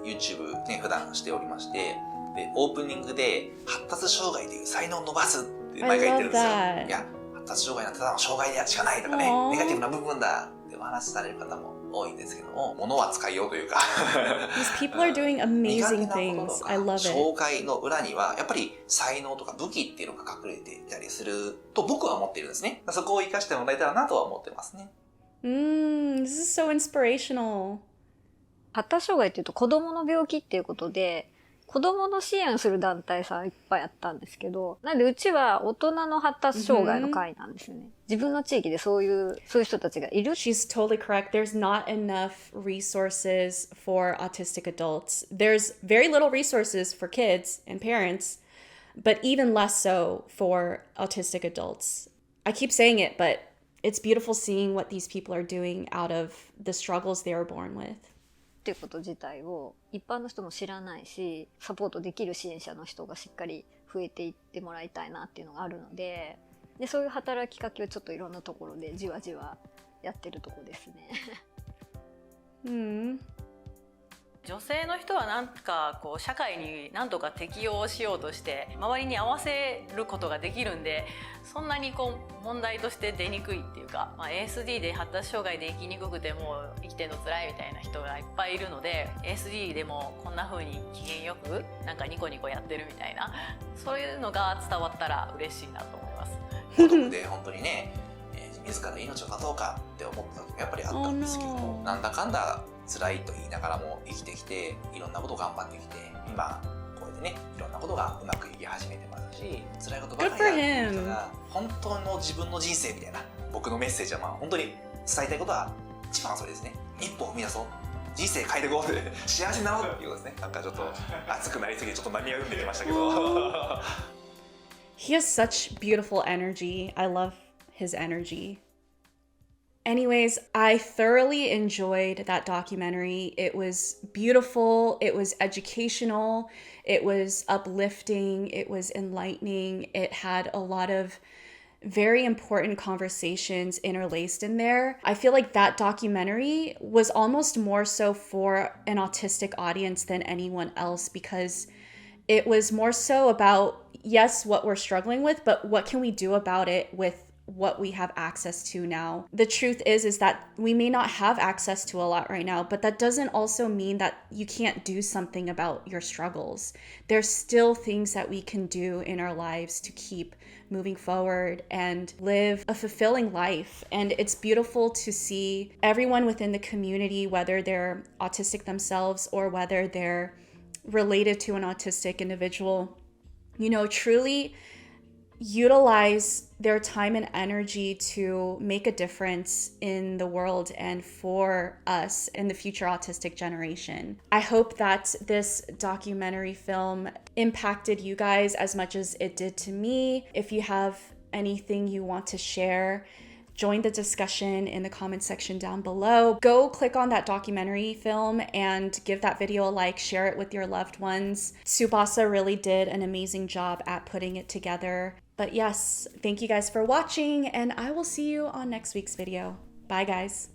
YouTube ね、普段しておりまして、でオープニングで発達障害という才能を伸ばすって毎回言ってるんですよ。いや、発達障害なんてただの障害でしかないとかね、ネガティブな部分だってお話しされる方も多いんですけども、物は使いようというかThese people are doing amazing things. I love it. 障害の裏にはやっぱり才能とか武器っていうのが隠れていたりすると僕は思っているんですね。そこを生かしてもらえたらなとは思ってますね。This is so inspirational. 発達障害っていうと子供の病気っていうことで子供の支援する団体さんいっぱいあったんですけど、なんでうちは大人の発達障害の会なんですよね。自分の地域でそういう人たちがいる。She's totally correct. There's not enough resources for autistic adults. There's very little resources for kids and parents, but even less so for autistic adults. I keep saying it, but it's beautiful seeing what these people are doing out of the struggles they were born with.っていうこと自体を一般の人も知らないし、サポートできる支援者の人がしっかり増えていってもらいたいなっていうのがあるので、そういう働きかけをちょっといろんなところでじわじわやってるとこですね。女性の人はなんかこう社会に何とか適応しようとして周りに合わせることができるんで、そんなにこう問題として出にくいっていうか、ASD で発達障害で生きにくくても生きてるの辛いみたいな人がいっぱいいるので、 ASD でもこんな風に機嫌よくなんかニコニコやってるみたいな、そういうのが伝わったら嬉しいなと思います。孤独で本当にね、自ら命を絶とうかって思った時もやっぱりあったんですけども、なんだかんだ辛いと言いながらも生きてきて、いろんなことを頑張ってきて、今こうやってね、いろんなことがうまくいき始めてますし、辛いことばかりやってる人が本当の自分の人生みたいな、僕のメッセージは本当に伝えたいことは一番それですね。一歩踏み出そう、人生変えていこうって、幸せになろうっていうことですね。なんかちょっと熱くなりすぎてちょっと涙が生んできましたけどHe has such beautiful energy. I love his energy. Anyways, I thoroughly enjoyed that documentary. It was beautiful, it was educational, it was uplifting, it was enlightening. It had a lot of very important conversations interlaced in there. I feel like that documentary was almost more so for an autistic audience than anyone else, because it was more so about, yes, what we're struggling with, but what can we do about it with what we have access to now. The truth is that we may not have access to a lot right now, but that doesn't also mean that you can't do something about your struggles. There's still things that we can do in our lives to keep moving forward and live a fulfilling life. And it's beautiful to see everyone within the community, whether they're autistic themselves or whether they're related to an autistic individual, truly utilize their time and energy to make a difference in the world and for us in the future autistic generation. I hope that this documentary film impacted you guys as much as it did to me. If you have anything you want to share, join the discussion in the comment section down below. Go click on that documentary film and give that video a like, share it with your loved ones. 𝗬𝗏 really did an amazing job at putting it together. But yes, thank you guys for watching, and I will see you on next week's video. Bye guys.